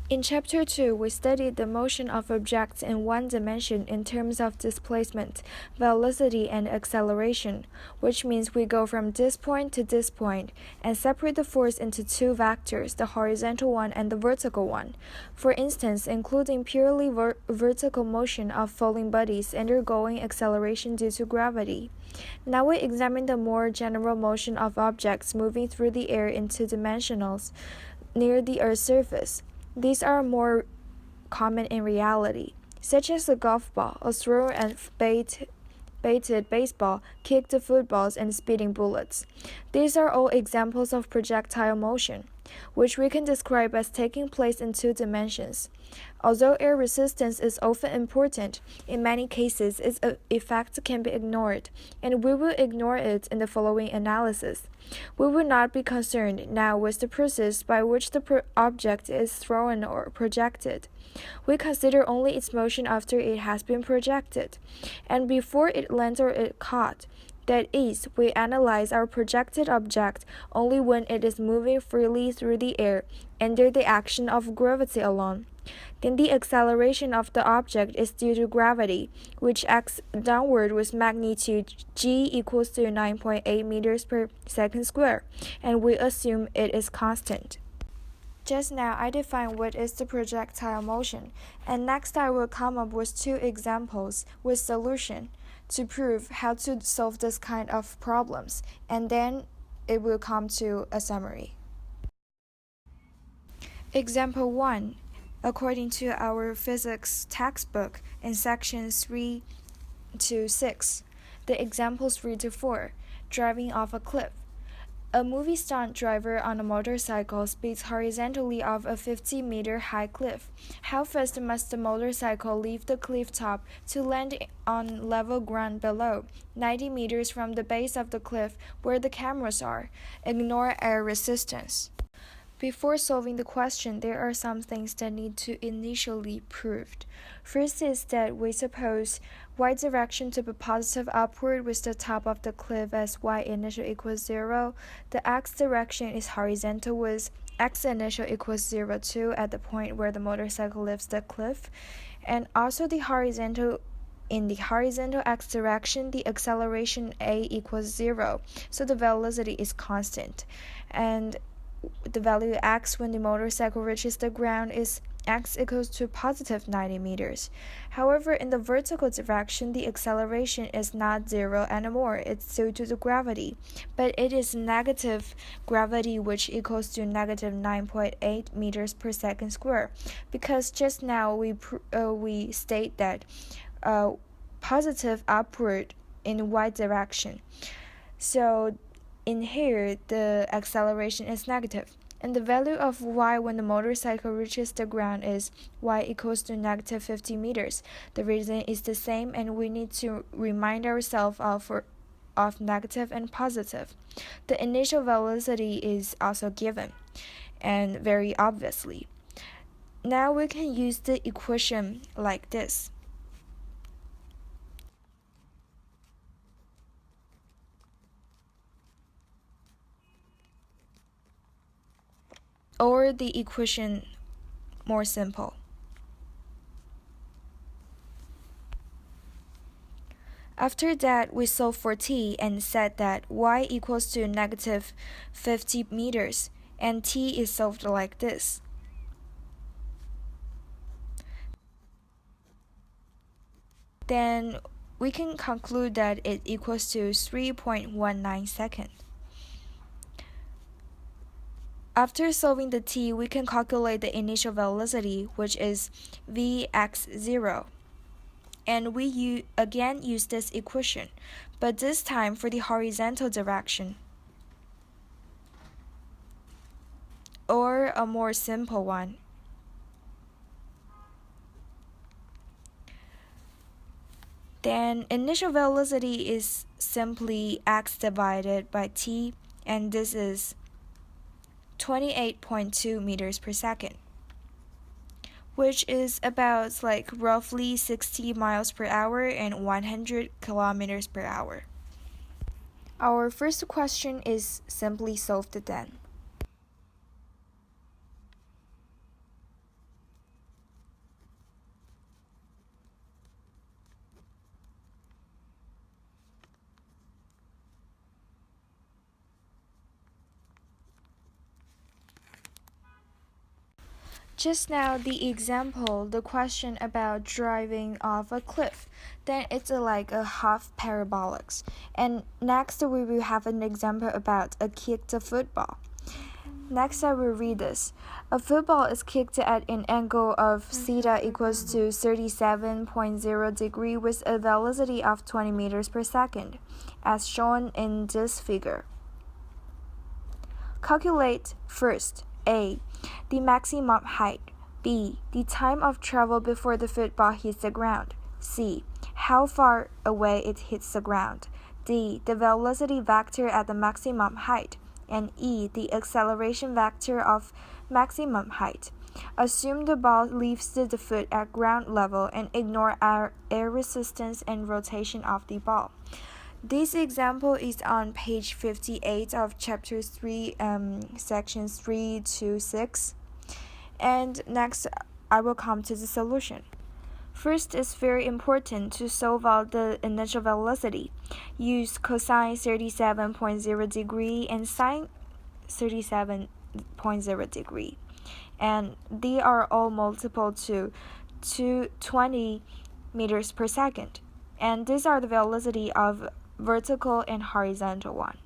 In Chapter 2, we studied the motion of objects in one dimension in terms of displacement, velocity, and acceleration, which means we go from this point to this point and separate the force into two vectors, the horizontal one and the vertical one. For instance, including purely vertical motion of falling bodies undergoing acceleration due to gravity. Now we examine the more general motion of objects moving through the air in two dimensionals near the Earth's surface. These are more common in reality, such as the golf ball, a throw and baited baseball, kicked footballs, and speeding bullets. These are all examples of projectile motion, which we can describe as taking place in two dimensions. Although air resistance is often important, in many cases its effect can be ignored, and we will ignore it in the following analysis. We will not be concerned now with the process by which the object is thrown or projected. We consider only its motion after it has been projected, and before it lands or it caught. That is, we analyze our projected object only when it is moving freely through the air under the action of gravity alone. Then the acceleration of the object is due to gravity, which acts downward with magnitude g equals to 9.8 meters per second square, and we assume it is constant. Just now, I defined what is the projectile motion, and next I will come up with two examples with solution to prove how to solve this kind of problems, and then it will come to a summary. Example 1. According to our physics textbook in sections 3 to 6, the examples 3 to 4, driving off a cliff. A movie stunt driver on a motorcycle speeds horizontally off a 50-meter high cliff. How fast must the motorcycle leave the cliff top to land on level ground below, 90 meters from the base of the cliff where the cameras are? Ignore air resistance. Before solving the question, there are some things that need to initially proved. First is that we suppose y direction to be positive upward with the top of the cliff as y initial equals 0. The x direction is horizontal with x initial equals 0 too at the point where the motorcycle leaves the cliff. And also in the horizontal x direction, the acceleration a equals 0, so the velocity is constant. And the value x when the motorcycle reaches the ground is x equals to positive 90 meters. However, in the vertical direction, the acceleration is not 0 anymore. It's due to the gravity, but it is negative gravity, which equals to negative 9.8 meters per second square, because just now we state that positive upward in y direction. So in here, the acceleration is negative, and the value of y when the motorcycle reaches the ground is y equals to negative 50 meters. The reason is the same, and we need to remind ourselves of negative and positive. The initial velocity is also given, and very obviously. Now we can use the equation like this. Or the equation more simple. After that, we solved for t and said that y equals to negative 50 meters, and t is solved like this. Then we can conclude that it equals to 3.19 seconds. After solving the t, we can calculate the initial velocity, which is vx0. And we again use this equation, but this time for the horizontal direction. Or a more simple one. Then initial velocity is simply x divided by t, and this is 28.2 meters per second, which is about roughly 60 miles per hour and 100 kilometers per hour. Our first question is simply solved then. Just now, the example, the question about driving off a cliff, then it's like a half parabolics. And next, we will have an example about a kicked football. Next, I will read this. A football is kicked at an angle of theta equals to 37.0 degree with a velocity of 20 meters per second, as shown in this figure. Calculate first, A, the maximum height, B, the time of travel before the football hits the ground, C, how far away it hits the ground, D, the velocity vector at the maximum height, and E, the acceleration vector of maximum height. Assume the ball leaves the foot at ground level and ignore air resistance and rotation of the ball. This example is on page 58 of chapter 3, sections 3 to 6. And next, I will come to the solution. First, it's very important to solve out the initial velocity. Use cosine 37.0 degree and sine 37.0 degree. And they are all multiple to 220 meters per second. And these are the velocity of vertical and horizontal one.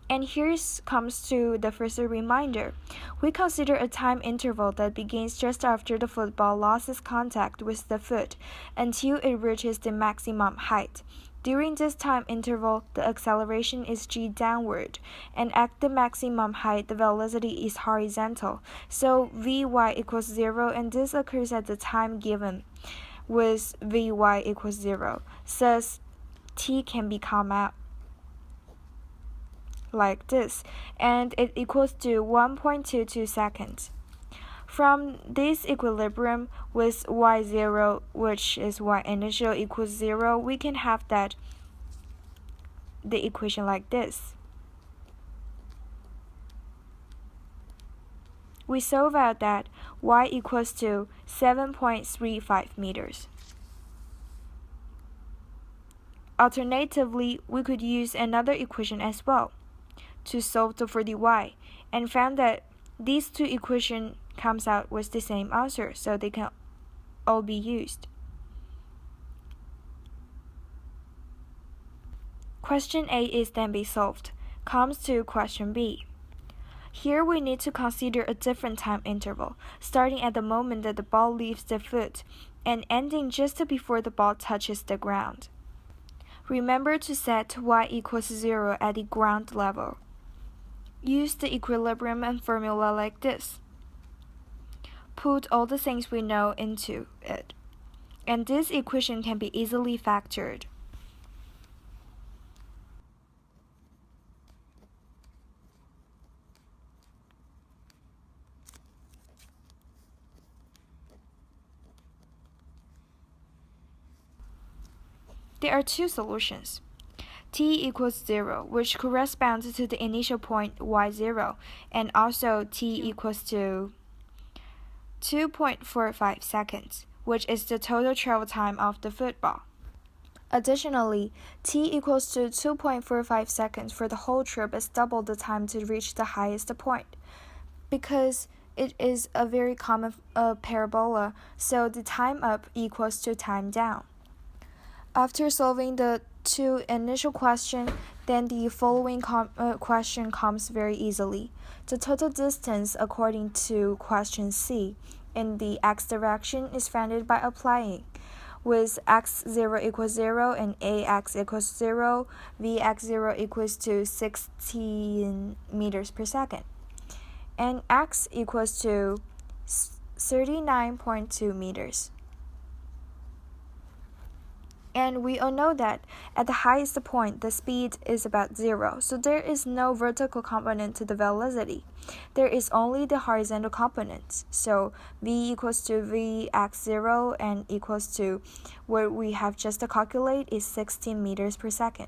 And here comes to the first reminder. We consider a time interval that begins just after the football loses contact with the foot until it reaches the maximum height. During this time interval, the acceleration is g downward, and at the maximum height, the velocity is horizontal. So Vy equals 0, and this occurs at the time given with Vy equals 0. Thus, t can become out like this, and it equals to 1.22 seconds. From this equilibrium with y0, which is y initial equals 0, we can have that the equation like this. We solve out that y equals to 7.35 meters. Alternatively, we could use another equation as well to solve for the y, and found that these two equations comes out with the same answer, so they can all be used. Question A is then be solved. Comes to question B. Here we need to consider a different time interval, starting at the moment that the ball leaves the foot and ending just before the ball touches the ground. Remember to set y equals 0 at the ground level. Use the equilibrium and formula like this. Put all the things we know into it, and this equation can be easily factored. There are two solutions. T equals 0, which corresponds to the initial point y0, and also t equals to 2.45 seconds, which is the total travel time of the football. Additionally, t equals to 2.45 seconds for the whole trip is double the time to reach the highest point. Because it is a very common parabola, so the time up equals to time down. After solving the two initial questions, then the following question comes very easily. The total distance according to question C in the x direction is found by applying. With x0 equals 0 and ax equals 0, vx0 equals to 16 meters per second. And x equals to 39.2 meters. And we all know that at the highest point, the speed is about 0, so there is no vertical component to the velocity. There is only the horizontal component. So v equals to vx0 and equals to what we have just to calculate is 16 meters per second.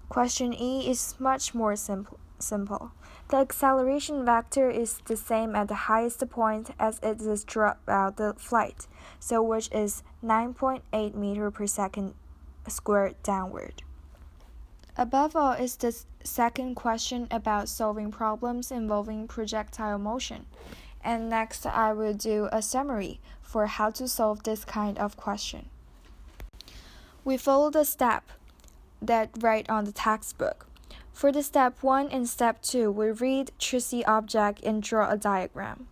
Question E is much more simple. The acceleration vector is the same at the highest point as it is throughout the flight, so which is 9.8 meters per second squared downward. Above all is the second question about solving problems involving projectile motion. And next I will do a summary for how to solve this kind of question. We follow the step that right on the textbook. For the step 1 and step 2, we read, choose the object and draw a diagram.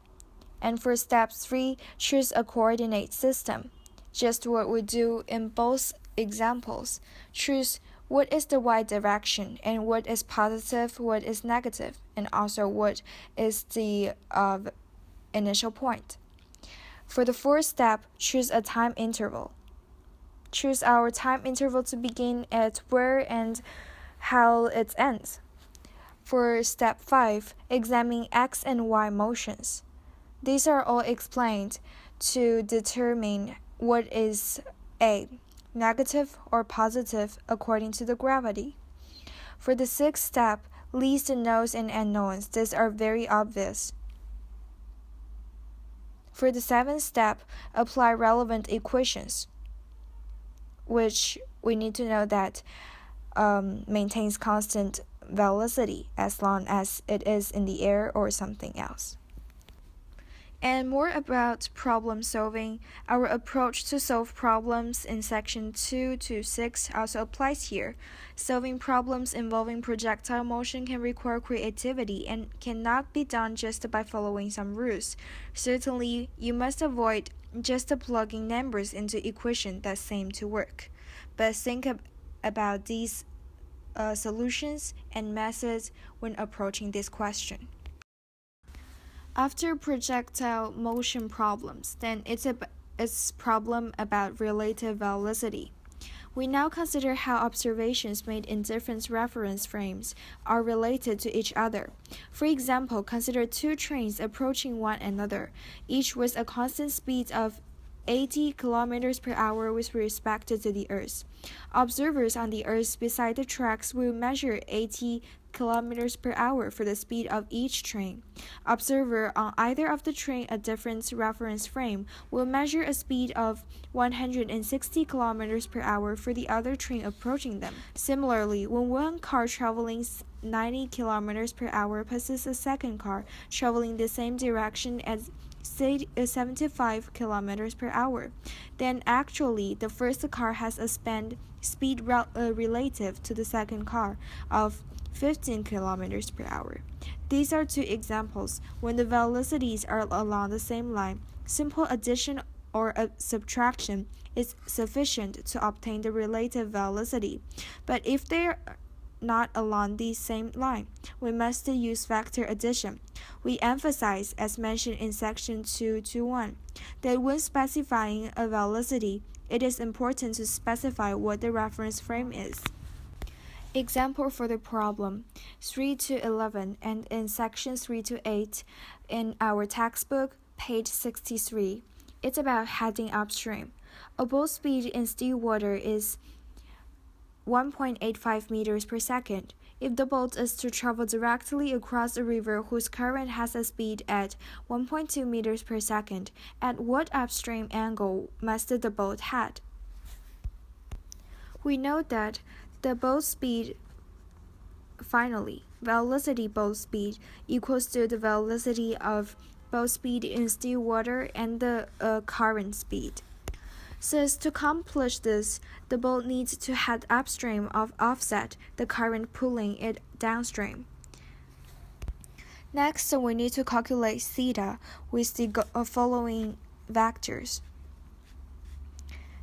And for step 3, choose a coordinate system. Just what we do in both examples. Choose what is the y direction and what is positive, what is negative, and also what is the initial point. For the fourth step, choose a time interval. Choose our time interval to begin at where and how it ends. For step 5, examine x and y motions. These are all explained to determine what is A, negative or positive according to the gravity. For the sixth step, list the knowns and unknowns. These are very obvious. For the seventh step, apply relevant equations, which we need to know that maintains constant velocity as long as it is in the air or something else. And more about problem solving, our approach to solve problems in section 2 to 6 also applies here. Solving problems involving projectile motion can require creativity and cannot be done just by following some rules. Certainly, you must avoid just plugging numbers into equations that seem to work, but think about these solutions and methods when approaching this question. After projectile motion problems, then it's problem about relative velocity. We now consider how observations made in different reference frames are related to each other. For example, consider two trains approaching one another, each with a constant speed of 80 km per hour with respect to the Earth. Observers on the Earth beside the tracks will measure 80 km per hour for the speed of each train. Observer on either of the train a different reference frame will measure a speed of 160 km per hour for the other train approaching them. Similarly, when one car traveling 90 km per hour passes a second car traveling the same direction as 75 km per hour, then actually the first car has a speed relative to the second car of 15 km per hour. These are two examples when the velocities are along the same line. Simple addition or subtraction is sufficient to obtain the relative velocity. But if they are not along the same line, we must use vector addition. We emphasize, as mentioned in section 221, that when specifying a velocity, it is important to specify what the reference frame is. Example for the problem 3 to 11 and in section 3 to 8 in our textbook, page 63. It's about heading upstream. A boat speed in still water is 1.85 meters per second. If the boat is to travel directly across a river whose current has a speed at 1.2 meters per second, at what upstream angle must the boat head? We know that the boat speed, finally, velocity boat speed equals to the velocity of boat speed in still water and the current speed. So to accomplish this, the boat needs to head upstream of offset the current pulling it downstream. Next, we need to calculate theta with the following vectors.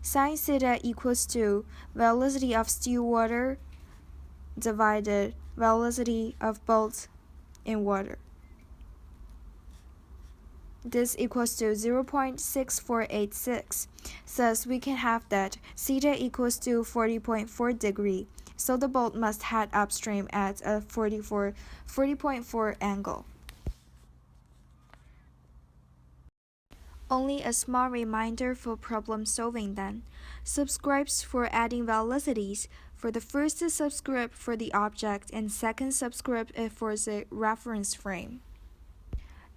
Sin theta equals to velocity of still water divided velocity of boat in water. This equals to 0.6486. Thus, we can have that theta equals to 40.4 degree. So the boat must head upstream at a 40.4 angle. Only a small reminder for problem solving then. Subscribes for adding velocities. For the first, subscribe for the object and second, subscribe for the reference frame.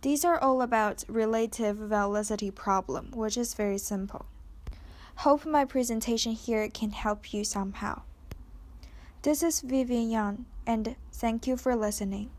These are all about relative velocity problem, which is very simple. Hope my presentation here can help you somehow. This is Vivian Yang, and thank you for listening.